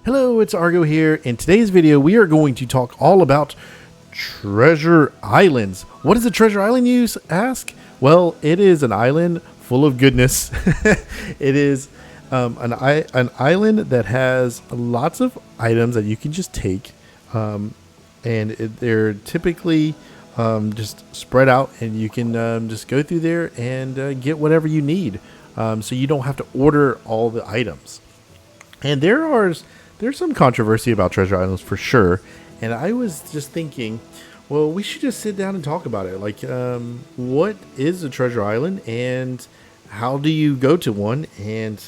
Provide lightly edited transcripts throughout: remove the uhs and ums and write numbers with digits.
Hello, it's Argo here. In today's video, we are going to talk all about treasure islands. What is a treasure island, you ask? Well, it is an island full of goodness. It is an island that has lots of items that you can just take, they're typically just spread out, and you can just go through there and get whatever you need. So you don't have to order all the items. And there's some controversy about treasure islands for sure. And I was just thinking, well, we should just sit down and talk about it. Like, what is a treasure island, and how do you go to one, and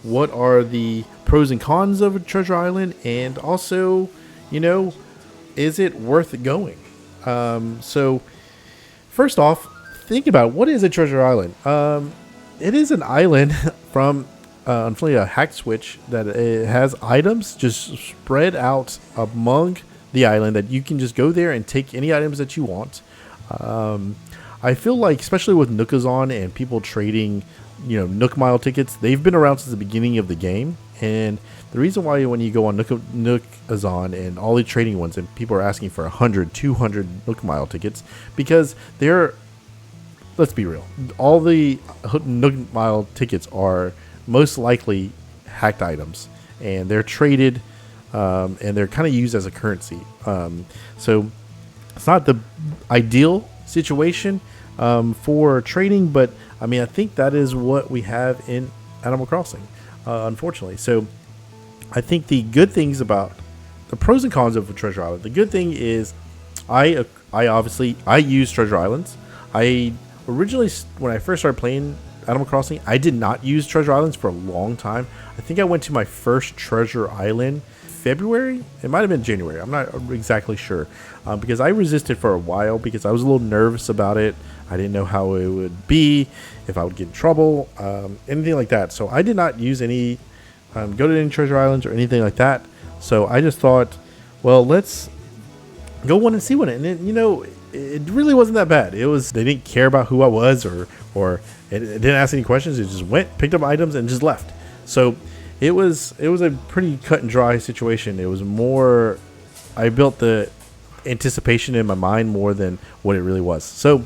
what are the pros and cons of a treasure island, and also, is it worth going? So first off, think about what is a treasure island. It is an island from unfortunately a hack switch that it has items just spread out among the island that you can just go there and take any items that you want. I feel like, especially with Nookazon and people trading, Nook Mile tickets, they've been around since the beginning of the game. And the reason why when you go on Nookazon and all the trading ones, and people are asking for 100, 200 Nook Mile tickets, because let's be real, all the Nook Mile tickets are most likely hacked items, and they're traded, and they're kind of used as a currency. So it's not the ideal situation for trading, but I think that is what we have in Animal Crossing, unfortunately. So I think the good things about the pros and cons of a treasure island. The good thing is, I use treasure islands. I originally, when I first started playing Animal Crossing, I did not use treasure islands for a long time. I think I went to my first treasure island February. It might have been January. I'm not exactly sure, because I resisted for a while because I was a little nervous about it. I didn't know how it would be, if I would get in trouble, anything like that. So I did not use any, go to any treasure islands or anything like that. So I just thought, well, let's go one and see one. And then, it really wasn't that bad. They didn't care about who I was, or it didn't ask any questions. It just went, picked up items, and just left. So it was a pretty cut and dry situation. It was more, I built the anticipation in my mind more than what it really was. So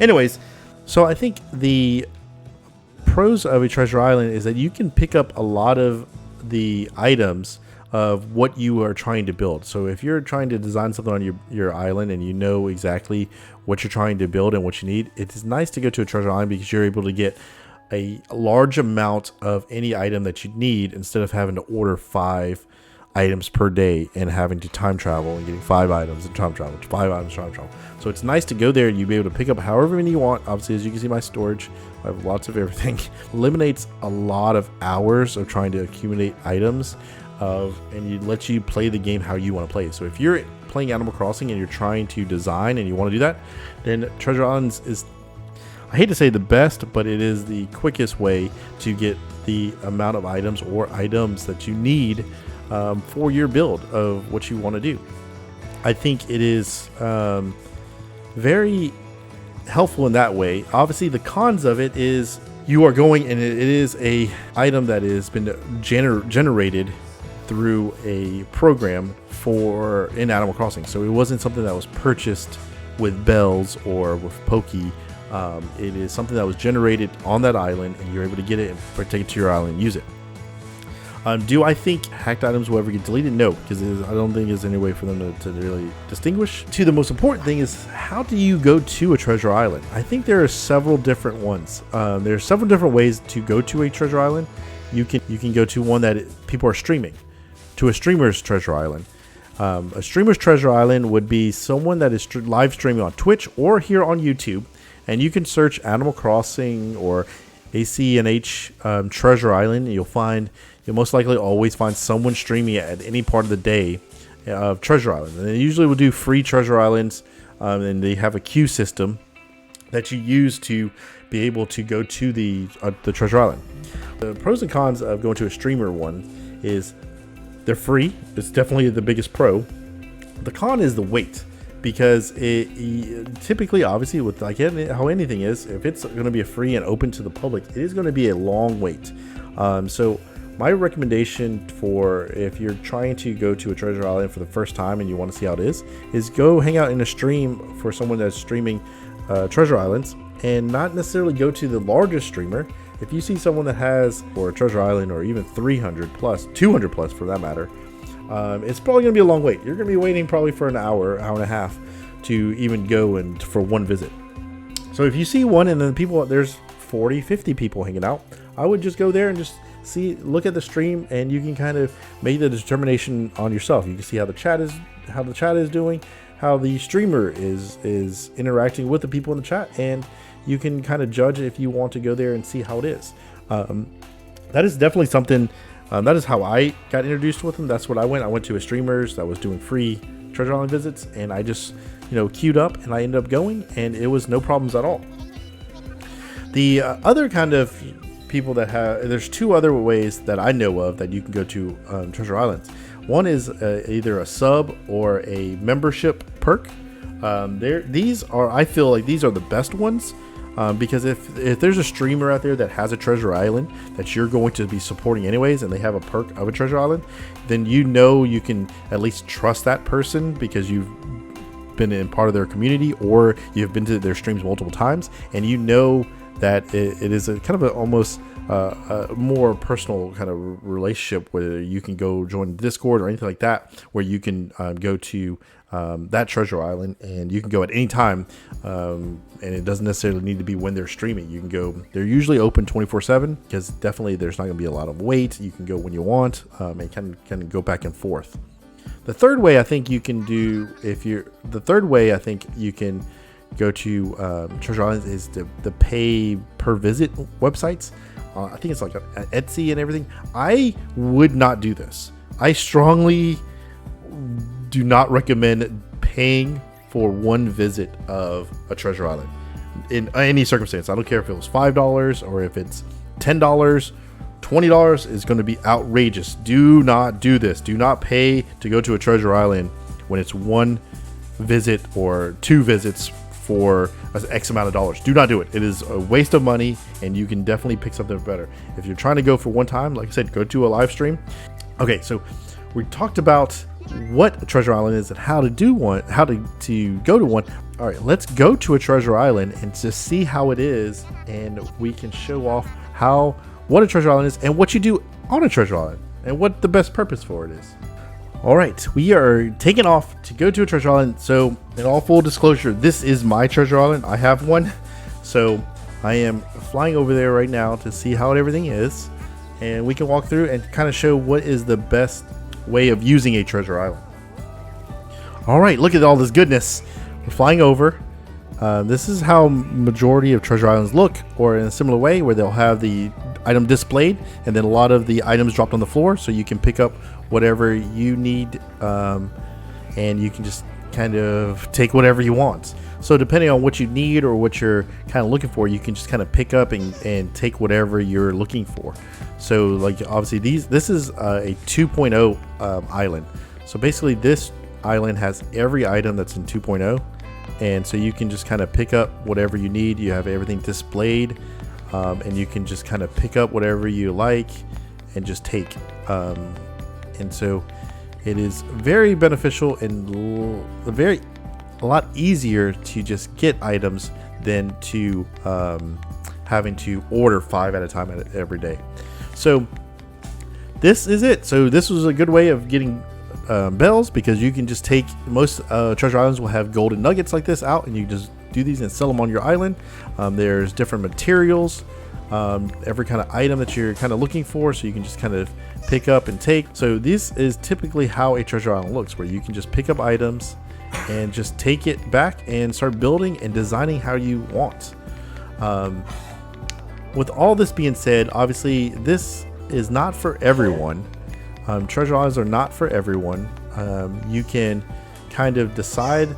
anyways, I think the pros of a treasure island is that you can pick up a lot of the items of what you are trying to build. So if you're trying to design something on your island, and you know exactly what you're trying to build and what you need, it is nice to go to a treasure island because you're able to get a large amount of any item that you need, instead of having to order 5 items per day and having to time travel and getting 5 items and time travel, 5 items, time travel. So it's nice to go there and you be able to pick up however many you want. Obviously, as you can see, my storage, I have lots of everything. Eliminates a lot of hours of trying to accumulate items, and it lets you play the game how you want to play. So if you're playing Animal Crossing and you're trying to design and you want to do that, then treasure islands is, I hate to say the best, but it is the quickest way to get the amount of items or items that you need for your build of what you want to do. I think it is very helpful in that way. Obviously, the cons of it is you are going, and it is a item that has been generated through a program in Animal Crossing. So it wasn't something that was purchased with bells or with Pokey. It is something that was generated on that island, and you're able to get it and take it to your island and use it. Do I think hacked items will ever get deleted? No, because I don't think there's any way for them to really distinguish. The most important thing is, how do you go to a treasure island? I think there are several different ones. There are several different ways to go to a treasure island. You can go to one that people are streaming, to a streamer's treasure island. A streamer's treasure island would be someone that is live streaming on Twitch or here on YouTube, and you can search Animal Crossing or ACNH treasure island, and you'll most likely always find someone streaming at any part of the day of treasure island. And they usually will do free treasure islands, and they have a queue system that you use to be able to go to the treasure island. The pros and cons of going to a streamer one is they're free. It's definitely the biggest pro. The con is the wait, because it typically, obviously, with like how anything is, if it's going to be a free and open to the public, it is going to be a long wait. So My recommendation for if you're trying to go to a treasure island for the first time and you want to see how it is go hang out in a stream for someone that's streaming treasure islands, and not necessarily go to the largest streamer. If you see someone that has, or a treasure island, or even 300 plus, 200 plus for that matter, it's probably going to be a long wait. You're going to be waiting probably for an hour and a half to even go and for one visit. So if you see one and then there's 40, 50 people hanging out, I would just go there and just look at the stream, and you can kind of make the determination on yourself. You can see how the chat is doing, how the streamer is interacting with the people in the chat, and you can kind of judge if you want to go there and see how it is. That is definitely something. That is how I got introduced with them. That's what I went to a streamer's that was doing free treasure island visits, and I just queued up and I ended up going, and it was no problems at all. The other kind of people that there's two other ways that I know of that you can go to treasure islands. One is either a sub or a membership perk. I feel like these are the best ones, because if there's a streamer out there that has a treasure island that you're going to be supporting anyways, and they have a perk of a treasure island, then you can at least trust that person because you've been in part of their community, or you've been to their streams multiple times, and that it is a kind of almost a more personal kind of relationship where you can go join Discord or anything like that, where you can go to that treasure island, and you can go at any time, and it doesn't necessarily need to be when they're streaming. You can go, they're usually open 24/7, because definitely there's not going to be a lot of wait. You can go when you want, and kind of go back and forth. The third way I think you can go to treasure islands is the pay per visit websites. I think it's like Etsy and everything. I would not do this. I strongly do not recommend paying for one visit of a treasure island in any circumstance. I don't care if it was $5 or if it's $10. $20 is going to be outrageous. Do not do this. Do not pay to go to a treasure island when it's one visit or two visits for X amount of dollars. Do not do it. It is a waste of money, and you can definitely pick something better. If you're trying to go for one time, like I said, go to a live stream. Okay, so we talked about what a treasure island is and how to go to one. All right, let's go to a treasure island and just see how it is, and we can show off what a treasure island is and what you do on a treasure island and what the best purpose for it is. All right, we are taking off to go to a treasure island. So in all full disclosure, this is my treasure island. I have one. So I am flying over there right now to see how everything is, and we can walk through and kind of show what is the best way of using a treasure island. All right, look at all this goodness. We're flying over. This is how majority of treasure islands look, or in a similar way, where they'll have the item displayed and then a lot of the items dropped on the floor, so you can pick up whatever you need, and you can just kind of take whatever you want. So depending on what you need or what you're kind of looking for, you can just kind of pick up and take whatever you're looking for. So like obviously this is a 2.0 island. So basically this island has every item that's in 2.0, and so you can just kind of pick up whatever you need. You have everything displayed, and you can just kind of pick up whatever you like and just take. And so it is very beneficial and a lot easier to just get items than to having to order 5 at a time every day. So this is it. So this was a good way of getting bells, because you can just take most treasure islands will have golden nuggets like this out, and you just do these and sell them on your island. There's different materials, every kind of item that you're kind of looking for, so you can just kind of pick up and take. So this is typically how a treasure island looks, where you can just pick up items and just take it back and start building and designing how you want. With all this being said, obviously this is not for everyone. Treasure islands are not for everyone. You can kind of decide,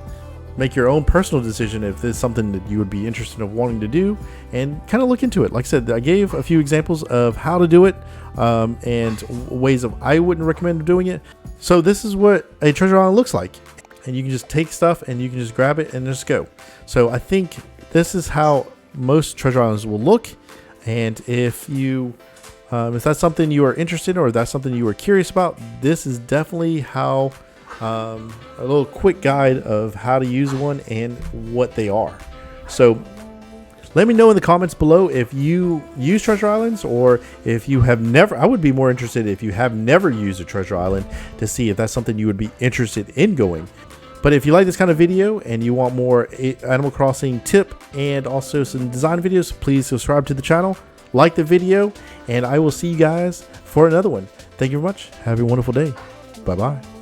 make your own personal decision if this is something that you would be interested in wanting to do, and kind of look into it. Like I said, I gave a few examples of how to do it, and ways of I wouldn't recommend doing it. So this is what a treasure island looks like, and you can just take stuff and you can just grab it and just go. So I think this is how most treasure islands will look. And if you If that's something you are interested in, or if that's something you are curious about, this is definitely how a little quick guide of how to use one and what they are. So let me know in the comments below if you use treasure islands, or if you have never. I would be more interested if you have never used a treasure island, to see if that's something you would be interested in going. But if you like this kind of video and you want more Animal Crossing tip and also some design videos, please subscribe to the channel, like the video, and I will see you guys for another one. Thank you very much. Have a wonderful day. Bye-bye.